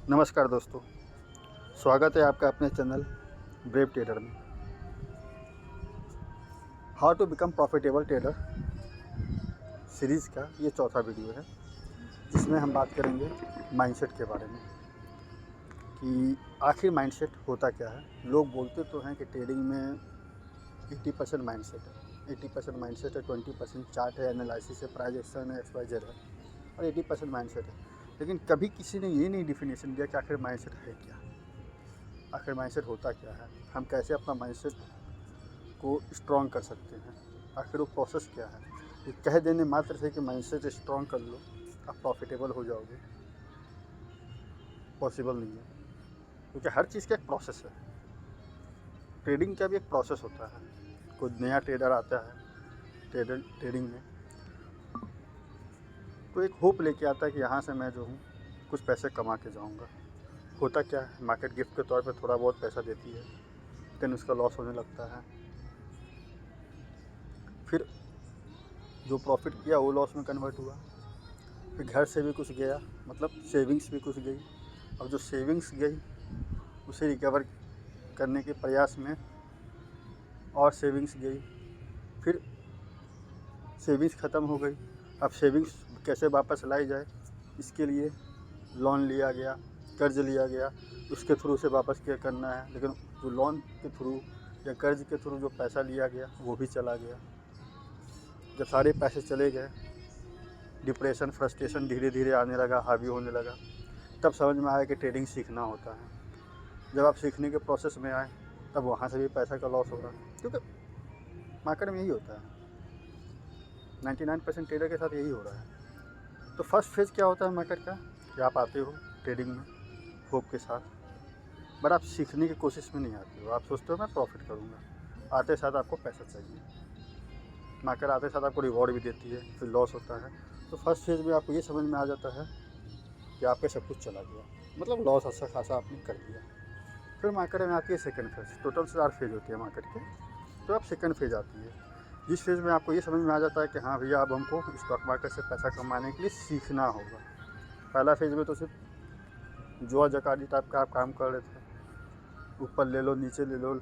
नमस्कार दोस्तों, स्वागत है आपका अपने चैनल ब्रेव ट्रेडर में। How to become profitable trader series का ये चौथा वीडियो है, जिसमें हम बात करेंगे माइंडसेट के बारे में कि आखिर माइंडसेट होता क्या है। लोग बोलते तो हैं कि ट्रेडिंग में 80% माइंडसेट है, 80% माइंडसेट है, 20% चार्ट है, एनालिसिस है, प्राइस एक्शन है, एक्सवाइजेड है और 80% माइंडसेट है। लेकिन कभी किसी ने ये नहीं डिफिनेशन दिया कि आखिर माइंडसेट है क्या, आखिर माइंडसेट होता क्या है, हम कैसे अपना माइंडसेट को स्ट्रॉन्ग कर सकते हैं, आखिर वो प्रोसेस क्या है। ये कह देने मात्र से कि माइंडसेट स्ट्रॉन्ग कर लो आप प्रॉफिटेबल हो जाओगे, पॉसिबल नहीं है। क्योंकि हर चीज़ का एक प्रोसेस है, ट्रेडिंग का भी एक प्रोसेस होता है। कोई नया ट्रेडर आता है ट्रेडिंग में, तो एक होप लेके आता है कि यहाँ से मैं जो हूँ कुछ पैसे कमा के जाऊँगा। होता क्या है, मार्केट गिफ्ट के तौर पे थोड़ा बहुत पैसा देती है, लेकिन उसका लॉस होने लगता है। फिर जो प्रॉफिट किया वो लॉस में कन्वर्ट हुआ। फिर घर से भी कुछ गया, मतलब सेविंग्स भी कुछ गई। अब जो सेविंग्स गई उसे रिकवर करने के प्रयास में और सेविंग्स गई। फिर सेविंग्स ख़त्म हो गई। अब सेविंग्स कैसे वापस लाई जाए, इसके लिए लोन लिया गया, कर्ज लिया गया, उसके थ्रू से वापस क्या करना है। लेकिन जो लोन के थ्रू या कर्ज के थ्रू जो पैसा लिया गया वो भी चला गया। जब सारे पैसे चले गए, डिप्रेशन, फ्रस्ट्रेशन धीरे धीरे आने लगा, हावी होने लगा। तब समझ में आया कि ट्रेडिंग सीखना होता है। जब आप सीखने के प्रोसेस में आए, तब वहाँ से भी पैसा का लॉस हो रहा है, क्योंकि मार्केट में यही होता है। 99% ट्रेडर के साथ यही हो रहा है। तो फर्स्ट फेज़ क्या होता है मार्केट का, कि आप आते हो ट्रेडिंग में होप के साथ, बट आप सीखने की कोशिश में नहीं आते हो। आप सोचते हो मैं प्रॉफिट करूँगा, आते साथ आपको पैसा चाहिए। मार्केट आते साथ आपको रिवॉर्ड भी देती है, फिर लॉस होता है। तो फर्स्ट फेज़ में आपको ये समझ में आ जाता है कि आपके सब कुछ चला गया, मतलब लॉस अच्छा खासा आपने कर दिया। फिर मार्केट में आती है सेकंड फेज़। टोटल 4 फेज़ होते हैं मार्केट के, तो अब सेकंड फेज़ आती है, जिस फेज़ में आपको ये समझ में आ जाता है कि हाँ भैया, अब हमको स्टॉक मार्केट से पैसा कमाने के लिए सीखना होगा। पहला फेज़ में तो सिर्फ जुआ जकाली टाइप का आप काम कर रहे थे, ऊपर ले लो नीचे ले लो,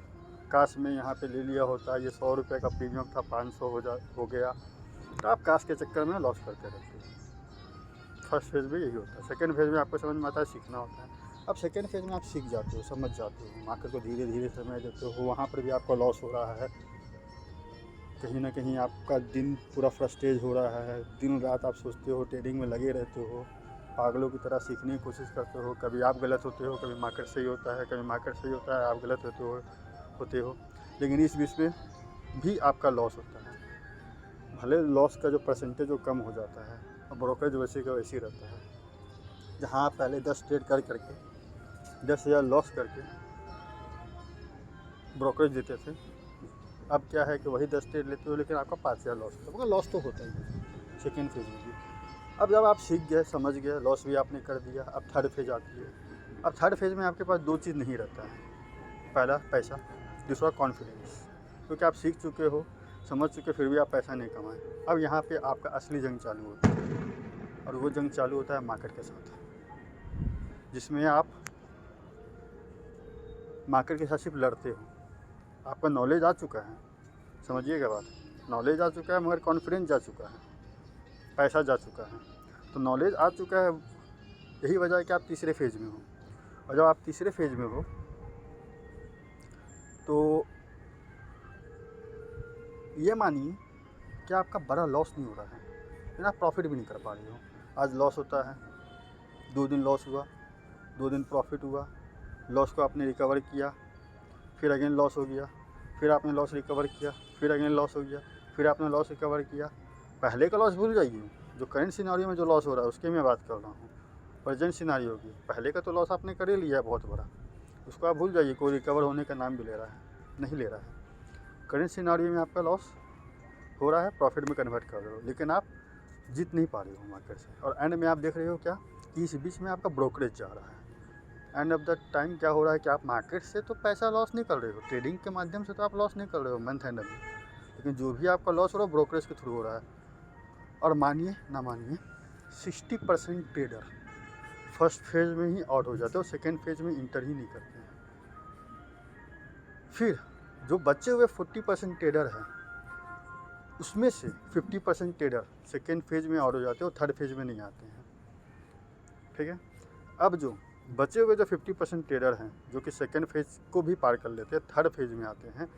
काश में यहाँ पे ले लिया होता, ये 100 रुपये का प्रीमियम था 500 हो गया। तो आप काश के चक्कर में लॉस करते रहते हैं। फर्स्ट फेज़ में यही होता है। सेकंड फेज़ में आपको समझ में आता है सीखना होता है। अब सेकंड फेज़ में आप सीख जाते हो, समझ जाते हो, मार्केट को धीरे धीरे समझ जाते हो। वहाँ पर भी आपका लॉस हो रहा है, कहीं ना कहीं आपका दिन पूरा फ्रस्ट्रेट हो रहा है, दिन रात आप सोचते हो, ट्रेडिंग में लगे रहते हो, पागलों की तरह सीखने की कोशिश करते हो। कभी आप गलत होते हो, कभी मार्केट सही होता है, कभी मार्केट सही होता है, आप गलत होते हो। लेकिन इस बीच में भी आपका लॉस होता है। भले लॉस का जो परसेंटेज वो कम हो जाता है, और ब्रोकरेज वैसे का वैसे ही रहता है। जहाँ आप पहले 10 ट्रेड करके 10,000 लॉस करके ब्रोकरेज देते थे, अब क्या है कि वही 10 ट्रेड लेते हो, लेकिन आपका 5,000 लॉस होता है। मगर लॉस तो होता ही है सेकेंड फेज़ में भी। अब जब आप सीख गए, समझ गए, लॉस भी आपने कर दिया, अब थर्ड फेज़ आती है। अब थर्ड फेज़ में आपके पास 2 चीज़ नहीं रहता है, पहला पैसा, दूसरा कॉन्फिडेंस। क्योंकि आप सीख चुके हो, समझ चुके, फिर भी आप पैसा नहीं कमाए। अब यहाँ पे आपका असली जंग चालू होता है, और वो जंग चालू होता है मार्केट के साथ, जिसमें आप मार्केट के साथ सिर्फ लड़ते हो। आपका नॉलेज आ चुका है, समझिएगा बात, नॉलेज आ चुका है, मगर कॉन्फिडेंस जा चुका है, पैसा जा चुका है। तो नॉलेज आ चुका है, यही वजह है कि आप तीसरे फेज़ में हो। और जब आप तीसरे फेज़ में हो, तो ये मानिए कि आपका बड़ा लॉस नहीं हो रहा है, लेकिन आप प्रॉफिट भी नहीं कर पा रहे हो। आज लॉस होता है, 2 दिन लॉस हुआ, 2 दिन प्रॉफिट हुआ, लॉस को आपने रिकवर किया, फिर अगेन लॉस हो गया, फिर आपने लॉस रिकवर किया, फिर अगेन लॉस हो गया, फिर आपने लॉस रिकवर किया। पहले का लॉस भूल जाइए, जो करंट सिनारियो में जो लॉस हो रहा है उसकी मैं बात कर रहा हूँ, प्रेजेंट सिनारियो की। पहले का तो लॉस आपने कर ही लिया है बहुत बड़ा, उसको आप भूल जाइए। कोई रिकवर होने का नाम भी ले रहा है, नहीं ले रहा है। करंट सिनारियो में आपका लॉस हो रहा है, प्रॉफिट में कन्वर्ट कर रहे हो, लेकिन आप जीत नहीं पा रहे हो मार्केट से। और एंड में आप देख रहे हो क्या, कि इस बीच में आपका ब्रोकरेज जा रहा है। एंड ऑफ द टाइम क्या हो रहा है कि आप मार्केट से तो पैसा लॉस नहीं कर रहे हो, ट्रेडिंग के माध्यम से तो आप लॉस नहीं कर रहे हो मंथ एंड में, लेकिन जो भी आपका लॉस हो रहा है ब्रोकरेज के थ्रू हो रहा है। और मानिए ना मानिए, 60% ट्रेडर फर्स्ट फेज़ में ही आउट हो जाते हैं और सेकेंड फेज़ में इंटर ही नहीं करते हैं। फिर जो बचे हुए 40% ट्रेडर हैं, उसमें से 50% ट्रेडर सेकेंड फेज़ में आउट हो जाते हैं और थर्ड फेज़ में नहीं आते हैं। ठीक है, अब जो बचे हुए जो 50% ट्रेडर हैं जो कि सेकेंड फेज़ को भी पार कर लेते हैं, थर्ड फेज़ में आते हैं,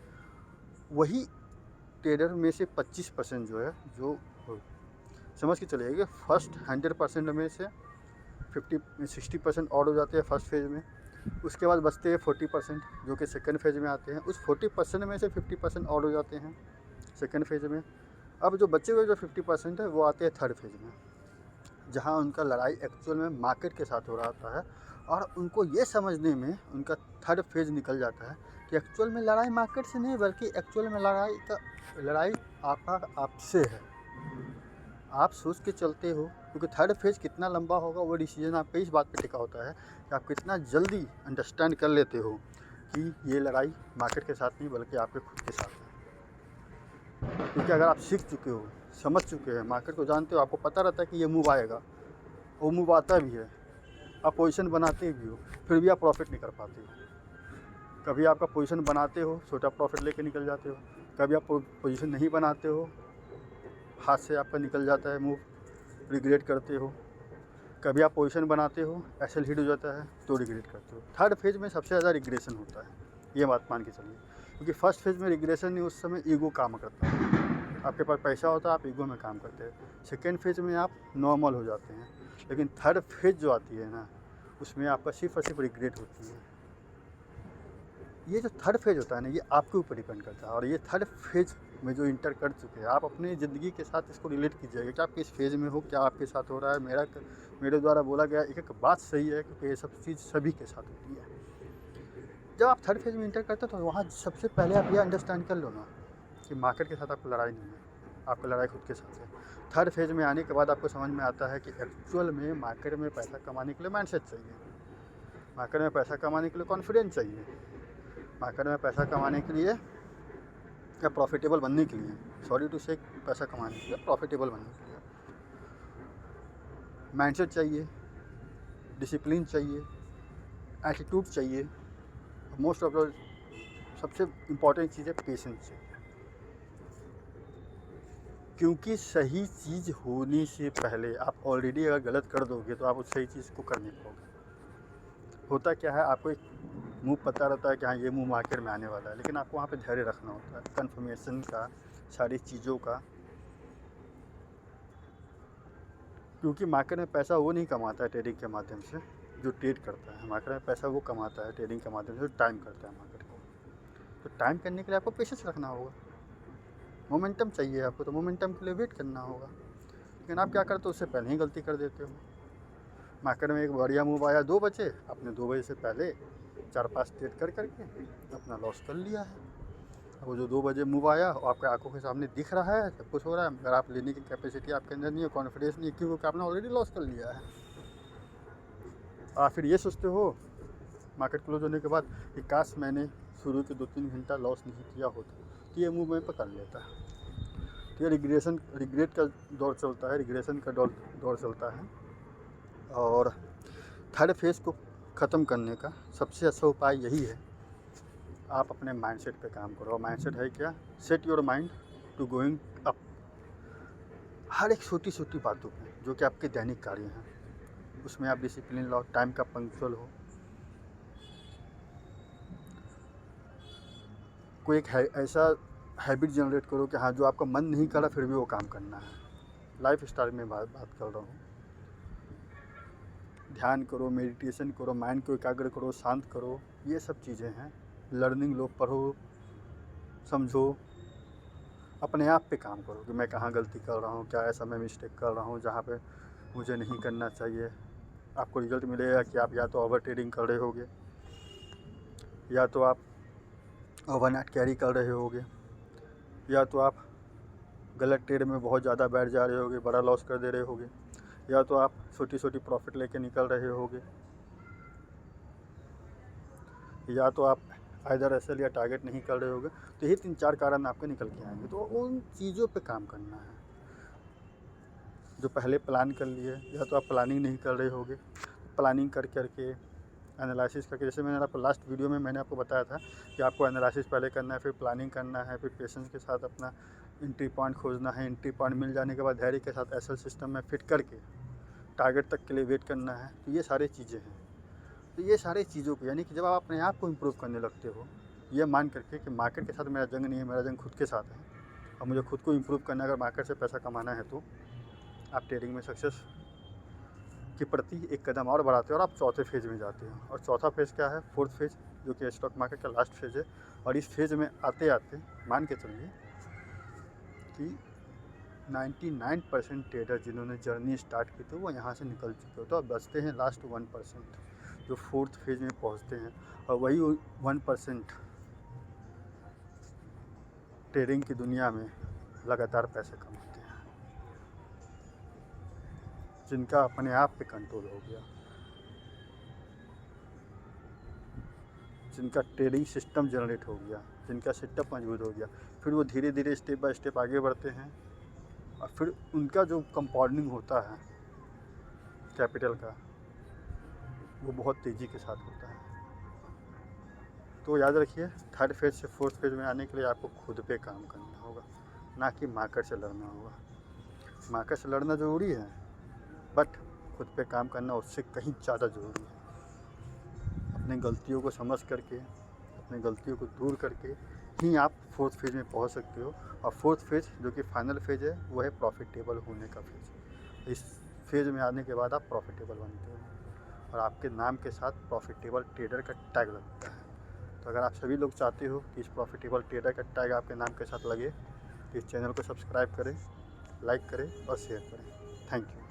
वही ट्रेडर में से 25% जो है, जो समझ के चलिए फर्स्ट 100% में से 60% और हो जाते हैं फर्स्ट फेज़ में। उसके बाद बचते हैं 40% जो कि सेकंड फेज़ में आते हैं। उस 40% में से 50% और हो जाते हैं सेकंड फेज़ में। अब जो बचे हुए जो 50% है वो आते हैं थर्ड फेज़ में, जहां उनका लड़ाई एक्चुअल में मार्केट के साथ हो रहा होता है और उनको ये समझने में उनका थर्ड फेज़ निकल जाता है कि एक्चुअल में लड़ाई मार्केट से नहीं, बल्कि एक्चुअल में लड़ाई आपसे है। आप सोच के चलते हो, क्योंकि थर्ड फेज़ कितना लंबा होगा वो डिसीजन आपके इस बात पे टिका होता है कि आप कितना जल्दी अंडरस्टैंड कर लेते हो कि ये लड़ाई मार्केट के साथ नहीं बल्कि आपके खुद के साथ है। क्योंकि अगर आप सीख चुके हो, समझ चुके हैं, मार्केट को जानते हो, आपको पता रहता है कि ये मूव आएगा, वो मूव आता भी है, आप पोजीशन बनाते भी हो, फिर भी आप प्रॉफिट नहीं कर पाते हो। कभी आपका पोजीशन बनाते हो, छोटा प्रॉफिट लेके निकल जाते हो, कभी आप पोजीशन नहीं बनाते हो, हाथ से आपका निकल जाता है मूव, रिग्रेट करते हो। कभी आप पोजीशन बनाते हो, एसएल हिट हो जाता है तो रिग्रेट करते हो। थर्ड फेज़ में सबसे ज़्यादा रिग्रेशन होता है, ये बात मान के चलिए, क्योंकि फर्स्ट फेज़ में रिग्रेशन नहीं, उस समय ईगो काम करता है। आपके पास पैसा होता है, आप ईगो में काम करते हैं। सेकेंड फेज़ में आप नॉर्मल हो जाते हैं, लेकिन थर्ड फेज़ जो आती है ना, उसमें आपका सिर्फ और सिर्फ रिग्रेट होती है। ये जो थर्ड फेज़ होता है ना, ये आपके ऊपर डिपेंड करता है। और ये थर्ड फेज़ में जो इंटर कर चुके हैं, आप अपनी ज़िंदगी के साथ इसको रिलेट कीजिएगा कि आप किस फेज़ में हो, क्या आपके साथ हो रहा है। मेरे द्वारा बोला गया एक बात सही है, क्योंकि ये सब चीज़ सभी के साथ होती है। जब आप थर्ड फेज़ में इंटर करते हो तो वहाँ सबसे पहले आप ये अंडरस्टैंड कर लो ना कि मार्केट के साथ आपकी लड़ाई नहीं है, आपकी लड़ाई खुद के साथ है। थर्ड फेज़ में आने के बाद आपको समझ में आता है कि एक्चुअल में मार्केट में पैसा कमाने के लिए माइंडसेट चाहिए, मार्केट में पैसा कमाने के लिए कॉन्फिडेंस चाहिए, मार्केट में पैसा कमाने के लिए या प्रॉफिटेबल बनने के लिए, सॉरी टू से, पैसा कमाने के लिए, प्रॉफिटेबल बनने के लिए माइंडसेट चाहिए, डिसिप्लिन चाहिए, एटीट्यूड चाहिए, मोस्ट ऑफ द सबसे इम्पॉर्टेंट चीज़ है पेशेंस चाहिए। क्योंकि सही चीज़ होने से पहले आप ऑलरेडी अगर गलत कर दोगे तो आप उस सही चीज़ को कर नहीं पाओगे। होता क्या है, आपको एक मूव पता रहता है कि हाँ ये मूव मार्केट में आने वाला है, लेकिन आपको वहाँ पे धैर्य रखना होता है, कंफर्मेशन का, सारी चीज़ों का। क्योंकि मार्केट में पैसा वो नहीं कमाता है ट्रेडिंग के माध्यम से जो ट्रेड करता है, मार्केट में पैसा वो कमाता है ट्रेडिंग के माध्यम से जो टाइम करता है मार्केट को। तो टाइम करने के लिए आपको पेशेंस रखना होगा, मोमेंटम चाहिए आपको, तो मोमेंटम के लिए वेट करना होगा। लेकिन आप क्या करते हो, उससे पहले ही गलती कर देते हो। मार्केट में एक बढ़िया मूव आया 2 बजे, आपने 2 बजे से पहले 4-5 ट्रेड कर करके अपना लॉस कर लिया है। वो जो 2 बजे मूव आया और आपके आंखों के सामने दिख रहा है, सब कुछ हो रहा है, मगर आप लेने की कैपेसिटी आपके अंदर नहीं है, कॉन्फिडेंस नहीं है, क्योंकि आपने ऑलरेडी लॉस कर लिया है। आप फिर ये सोचते हो मार्केट क्लोज होने के बाद कि काश मैंने शुरू के 2-3 घंटा लॉस नहीं किया होता, तो ये मूव मैं पकड़ लेता। तो ये रिग्रेट का दौर चलता है, रिग्रेशन का दौर चलता है। और थर्ड फेज़ को ख़त्म करने का सबसे अच्छा उपाय यही है, आप अपने माइंडसेट पे काम करो। और माइंडसेट है क्या, set your mind to going up. हर एक छोटी छोटी बातों पे जो कि आपके दैनिक कार्य हैं, उसमें आप डिसिप्लिन लो, टाइम का पंक्चुअल हो। कोई एक ऐसा हैबिट जनरेट करो कि हाँ जो आपका मन नहीं कर रहा फिर भी वो काम करना है। लाइफ स्टाइल में बात कर रहा हूँ। ध्यान करो, मेडिटेशन करो, माइंड को एकाग्र करो, शांत करो, ये सब चीज़ें हैं। लर्निंग लो, पढ़ो, समझो, अपने आप पे काम करो कि मैं कहाँ गलती कर रहा हूँ, क्या ऐसा मैं मिस्टेक कर रहा हूँ जहाँ पे मुझे नहीं करना चाहिए। आपको रिजल्ट मिलेगा कि आप या तो ओवर ट्रेडिंग कर रहे होगे, या तो आप ओवरनाइट कैरी कर रहे होगे, या तो आप गलत ट्रेड में बहुत ज़्यादा बैठ जा रहे होगे, बड़ा लॉस कर दे रहे होगे, या तो आप छोटी छोटी प्रॉफिट लेके निकल रहे होगे, या तो आप आइदर एसएल या टारगेट नहीं कर रहे होगे। तो ये 3-4 कारण आपके निकल के आएंगे। तो उन चीज़ों पे काम करना है जो पहले प्लान कर लिए, या तो आप प्लानिंग नहीं कर रहे होगे। प्लानिंग कर करके, एनालिसिस करके, जैसे मैंने आपको लास्ट वीडियो में मैंने आपको बताया था कि आपको एनालिसिस पहले करना है, फिर प्लानिंग करना है, फिर पेशेंस के साथ अपना एंट्री पॉइंट खोजना है, एंट्री पॉइंट मिल जाने के बाद धैर्य के साथ एसएल सिस्टम में फिट करके टारगेट तक के लिए वेट करना है। तो ये सारी चीज़ें हैं। तो ये सारी चीज़ों को, यानी कि जब आप अपने आप को इम्प्रूव करने लगते हो, ये मान करके कि मार्केट के साथ मेरा जंग नहीं है, मेरा जंग खुद के साथ है और मुझे खुद को इम्प्रूव करना है, अगर मार्केट से पैसा कमाना है तो आप ट्रेडिंग में सक्सेस के प्रति एक कदम और बढ़ाते हो और आप चौथे फेज़ में जाते हो। और चौथा फेज़ क्या है? फोर्थ फेज़, जो कि स्टॉक मार्केट का लास्ट फेज़ है। और इस फेज़ में आते आते मान के चलिए कि 99% ट्रेडर जिन्होंने जर्नी स्टार्ट की थी वो यहाँ से निकल चुके हो, तो अब बचते हैं लास्ट 1% जो फोर्थ फेज़ में पहुँचते हैं। और वही 1% ट्रेडिंग की दुनिया में लगातार पैसे कमाते हैं, जिनका अपने आप पे कंट्रोल हो गया, जिनका ट्रेडिंग सिस्टम जनरेट हो गया, जिनका सेटअप मजबूत हो गया। फिर वो धीरे धीरे स्टेप बाय स्टेप आगे बढ़ते हैं और फिर उनका जो कंपाउंडिंग होता है कैपिटल का, वो बहुत तेज़ी के साथ होता है। तो याद रखिए, थर्ड फेज़ से फोर्थ फेज़ में आने के लिए आपको खुद पे काम करना होगा, ना कि मार्केट से लड़ना होगा। मार्केट से लड़ना ज़रूरी है, बट खुद पे काम करना उससे कहीं ज़्यादा ज़रूरी है। अपनी गलतियों को समझ करके, अपनी गलतियों को दूर करके ही आप फोर्थ फेज़ में पहुंच सकते हो। और फोर्थ फेज़ जो कि फाइनल फेज़ है, वो है प्रॉफिटेबल होने का फेज़। इस फेज़ में आने के बाद आप प्रॉफिटेबल बनते हो और आपके नाम के साथ प्रॉफिटेबल ट्रेडर का टैग लगता है। तो अगर आप सभी लोग चाहते हो कि इस प्रॉफिटेबल ट्रेडर का टैग आपके नाम के साथ लगे, तो इस चैनल को सब्सक्राइब करें, लाइक करें और शेयर करें। Thank you.